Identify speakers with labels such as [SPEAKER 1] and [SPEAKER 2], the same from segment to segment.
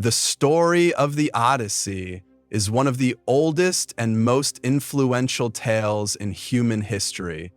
[SPEAKER 1] The story of the Odyssey is one of the oldest and most influential tales in human history.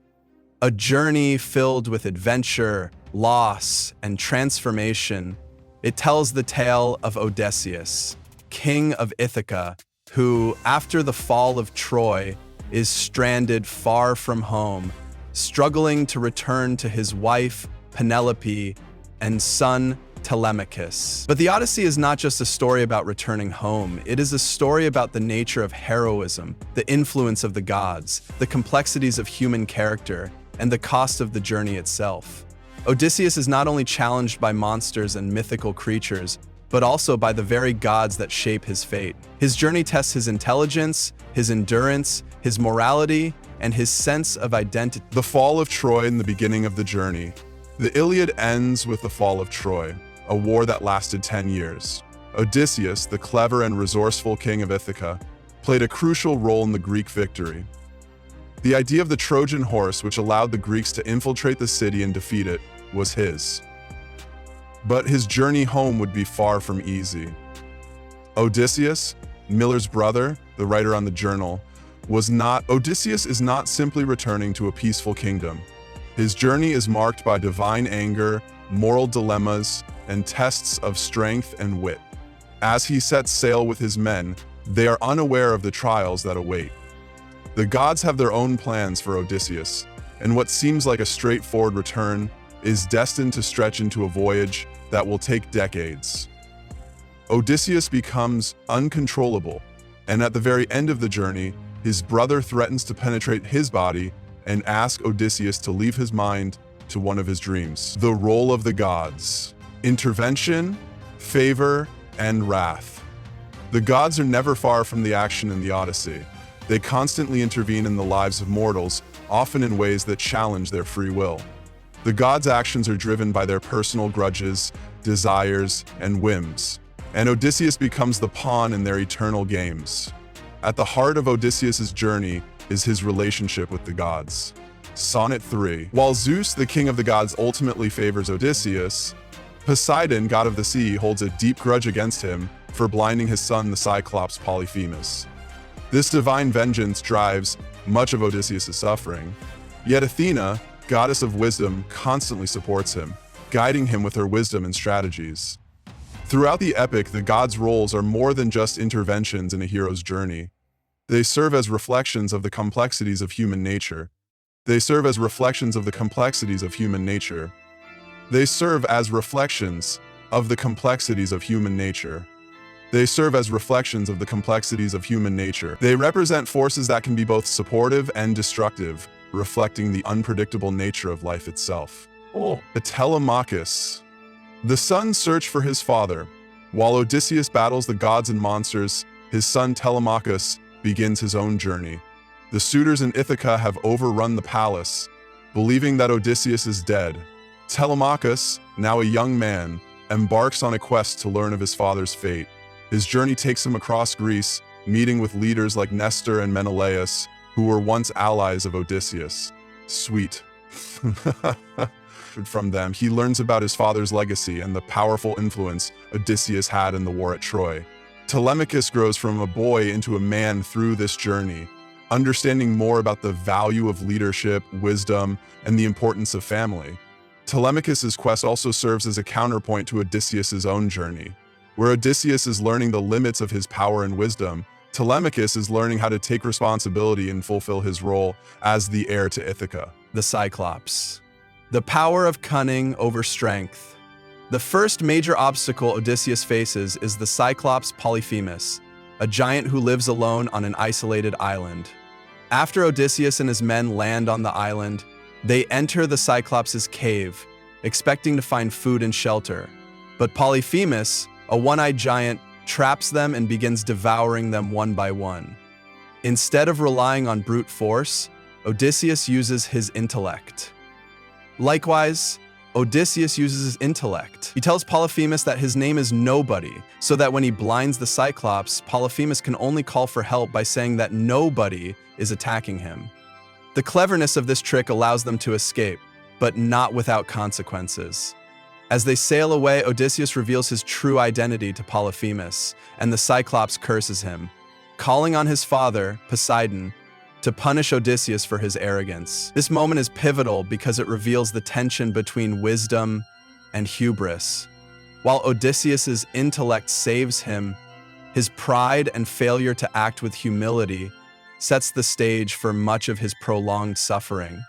[SPEAKER 1] A journey filled with adventure, loss, and transformation. It tells the tale of Odysseus, king of Ithaca, who, after the fall of Troy, is stranded far from home, struggling to return to his wife, Penelope, and son, Telemachus. But the Odyssey is not just a story about returning home. It is a story about the nature of heroism, the influence of the gods, the complexities of human character, and the cost of the journey itself. Odysseus is not only challenged by monsters and mythical creatures, but also by the very gods that shape his fate. His journey tests his intelligence, his endurance, his morality, and his sense of identity.
[SPEAKER 2] The fall of Troy and the beginning of the journey. The Iliad ends with the fall of Troy, a war that lasted 10 years. Odysseus, the clever and resourceful king of Ithaca, played a crucial role in the Greek victory. The idea of the Trojan horse, which allowed the Greeks to infiltrate the city and defeat it, was his. But his journey home would be far from easy. Odysseus, Miller's brother, the writer on the journal, Odysseus is not simply returning to a peaceful kingdom. His journey is marked by divine anger, moral dilemmas, and tests of strength and wit. As he sets sail with his men, they are unaware of the trials that await. The gods have their own plans for Odysseus, and what seems like a straightforward return is destined to stretch into a voyage that will take decades. Odysseus becomes uncontrollable, and at the very end of the journey, his brother threatens to penetrate his body and ask Odysseus to leave his mind to one of his dreams. The role of the gods: intervention, favor, and wrath. The gods are never far from the action in the Odyssey. They constantly intervene in the lives of mortals, often in ways that challenge their free will. The gods' actions are driven by their personal grudges, desires, and whims, and Odysseus becomes the pawn in their eternal games. At the heart of Odysseus' journey is his relationship with the gods. Sonnet 3. While Zeus, the king of the gods, ultimately favors Odysseus, Poseidon, god of the sea, holds a deep grudge against him for blinding his son, the Cyclops Polyphemus. This divine vengeance drives much of Odysseus' suffering. Yet Athena, goddess of wisdom, constantly supports him, guiding him with her wisdom and strategies. Throughout the epic, the gods' roles are more than just interventions in a hero's journey. They serve as reflections of the complexities of human nature. They serve as reflections of the complexities of human nature. They serve as reflections of the complexities of human nature. They serve as reflections of the complexities of human nature. They represent forces that can be both supportive and destructive, reflecting the unpredictable nature of life itself. Telemachus. The sons search for his father. While Odysseus battles the gods and monsters, his son Telemachus begins his own journey. The suitors in Ithaca have overrun the palace, believing that Odysseus is dead. Telemachus, now a young man, embarks on a quest to learn of his father's fate. His journey takes him across Greece, meeting with leaders like Nestor and Menelaus, who were once allies of Odysseus. Sweet. From them, he learns about his father's legacy and the powerful influence Odysseus had in the war at Troy. Telemachus grows from a boy into a man through this journey, understanding more about the value of leadership, wisdom, and the importance of family. Telemachus' quest also serves as a counterpoint to Odysseus' own journey. Where Odysseus is learning the limits of his power and wisdom, Telemachus is learning how to take responsibility and fulfill his role as the heir to Ithaca.
[SPEAKER 1] The Cyclops. The power of cunning over strength. The first major obstacle Odysseus faces is the Cyclops Polyphemus, a giant who lives alone on an isolated island. After Odysseus and his men land on the island, they enter the Cyclops' cave, expecting to find food and shelter. But Polyphemus, a one-eyed giant, traps them and begins devouring them one by one. Instead of relying on brute force, Odysseus uses his intellect. Likewise, Odysseus uses his intellect. He tells Polyphemus that his name is Nobody, so that when he blinds the Cyclops, Polyphemus can only call for help by saying that nobody is attacking him. The cleverness of this trick allows them to escape, but not without consequences. As they sail away, Odysseus reveals his true identity to Polyphemus, and the Cyclops curses him, calling on his father, Poseidon, to punish Odysseus for his arrogance. This moment is pivotal because it reveals the tension between wisdom and hubris. While Odysseus's intellect saves him, his pride and failure to act with humility sets the stage for much of his prolonged suffering.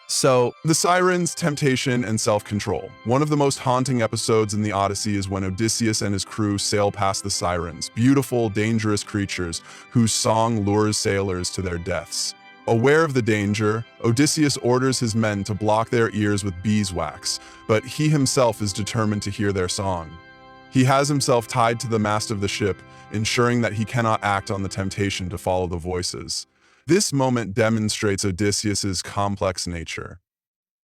[SPEAKER 1] So,
[SPEAKER 2] The Sirens, temptation, and self-control. One of the most haunting episodes in the Odyssey is when Odysseus and his crew sail past the Sirens, beautiful, dangerous creatures whose song lures sailors to their deaths. Aware of the danger, Odysseus orders his men to block their ears with beeswax, but he himself is determined to hear their song. He has himself tied to the mast of the ship, ensuring that he cannot act on the temptation to follow the voices. This moment demonstrates Odysseus's complex nature.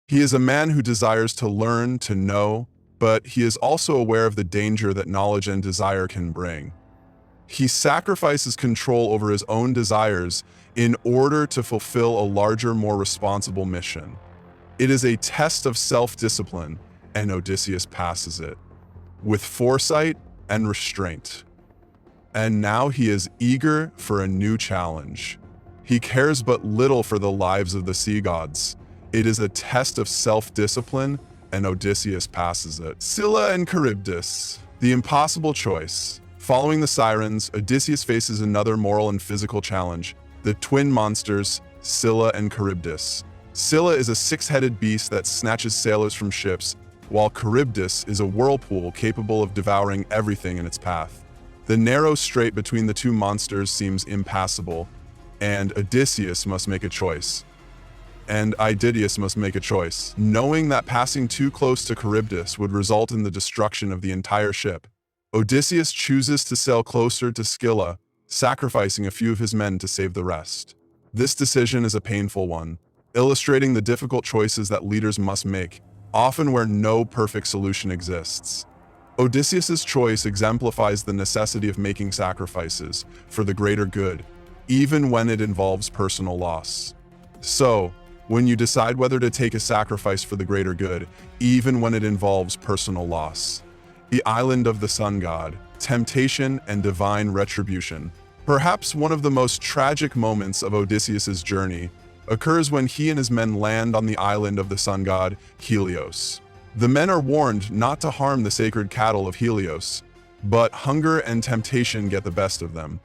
[SPEAKER 2] He is a man who desires to learn, to know, but he is also aware of the danger that knowledge and desire can bring. He sacrifices control over his own desires in order to fulfill a larger, more responsible mission. It is a test of self-discipline, and Odysseus passes it with foresight and restraint. And now he is eager for a new challenge. He cares but little for the lives of the sea gods. It is a test of self-discipline, and Odysseus passes it. Scylla and Charybdis, the impossible choice. Following the Sirens, Odysseus faces another moral and physical challenge, the twin monsters, Scylla and Charybdis. Scylla is a six-headed beast that snatches sailors from ships, while Charybdis is a whirlpool capable of devouring everything in its path. The narrow strait between the two monsters seems impassable, and Odysseus must make a choice. Knowing that passing too close to Charybdis would result in the destruction of the entire ship, Odysseus chooses to sail closer to Scylla, sacrificing a few of his men to save the rest. This decision is a painful one, illustrating the difficult choices that leaders must make, often where no perfect solution exists. Odysseus's choice exemplifies the necessity of making sacrifices for the greater good, even when it involves personal loss. So, when you decide whether to take a sacrifice for the greater good, even when it involves personal loss. The island of the sun god, temptation and divine retribution. Perhaps one of the most tragic moments of Odysseus's journey occurs when he and his men land on the island of the sun god, Helios. The men are warned not to harm the sacred cattle of Helios, but hunger and temptation get the best of them.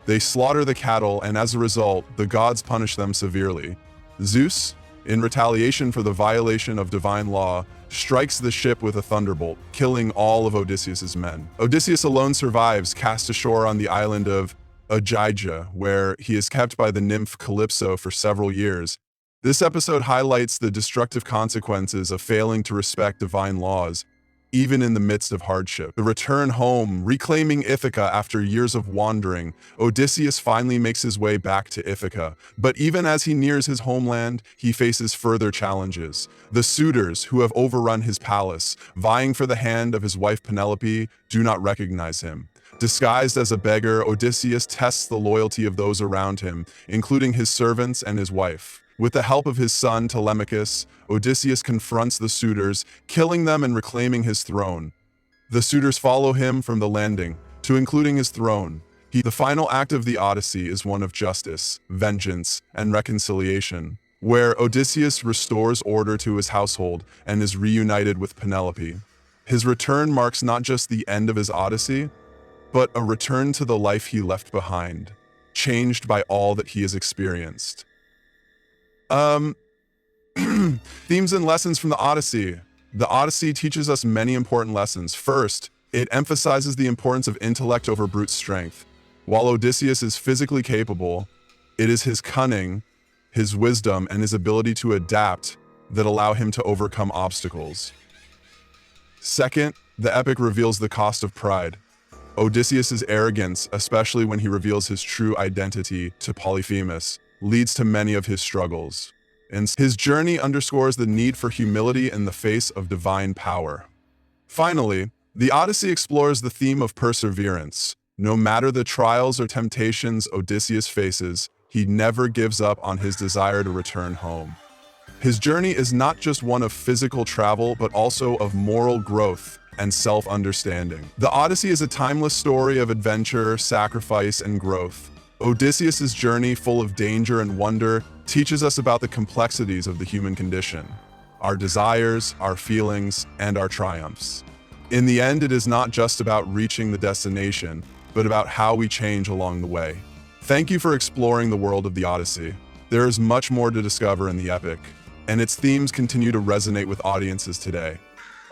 [SPEAKER 2] They slaughter the cattle, and as a result, the gods punish them severely. Zeus, in retaliation for the violation of divine law, strikes the ship with a thunderbolt, killing all of Odysseus's men. Odysseus alone survives, cast ashore on the island of Aegina, where he is kept by the nymph Calypso for several years. This episode highlights the destructive consequences of failing to respect divine laws, even in the midst of hardship. The return home, reclaiming Ithaca after years of wandering, Odysseus finally makes his way back to Ithaca. But even as he nears his homeland, he faces further challenges. The suitors, who have overrun his palace, vying for the hand of his wife Penelope, do not recognize him. Disguised as a beggar, Odysseus tests the loyalty of those around him, including his servants and his wife. With the help of his son Telemachus, Odysseus confronts the suitors, killing them and reclaiming his throne. The suitors follow him from the landing to including his throne. The final act of the Odyssey is one of justice, vengeance, and reconciliation, where Odysseus restores order to his household and is reunited with Penelope. His return marks not just the end of his Odyssey, but a return to the life he left behind, changed by all that he has experienced. Themes and lessons from the Odyssey. The Odyssey teaches us many important lessons. First, it emphasizes the importance of intellect over brute strength. While Odysseus is physically capable, it is his cunning, his wisdom, and his ability to adapt that allow him to overcome obstacles. Second, the epic reveals the cost of pride. Odysseus's arrogance, especially when he reveals his true identity to Polyphemus, leads to many of his struggles. And his journey underscores the need for humility in the face of divine power. Finally, the Odyssey explores the theme of perseverance. No matter the trials or temptations Odysseus faces, he never gives up on his desire to return home. His journey is not just one of physical travel, but also of moral growth and self-understanding. The Odyssey is a timeless story of adventure, sacrifice, and growth. Odysseus' journey, full of danger and wonder, teaches us about the complexities of the human condition, our desires, our feelings, and our triumphs. In the end, it is not just about reaching the destination, but about how we change along the way. Thank you for exploring the world of the Odyssey. There is much more to discover in the epic, and its themes continue to resonate with audiences today.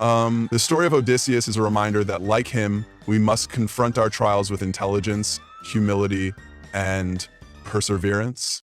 [SPEAKER 2] The story of Odysseus is a reminder that, like him, we must confront our trials with intelligence, humility, and perseverance.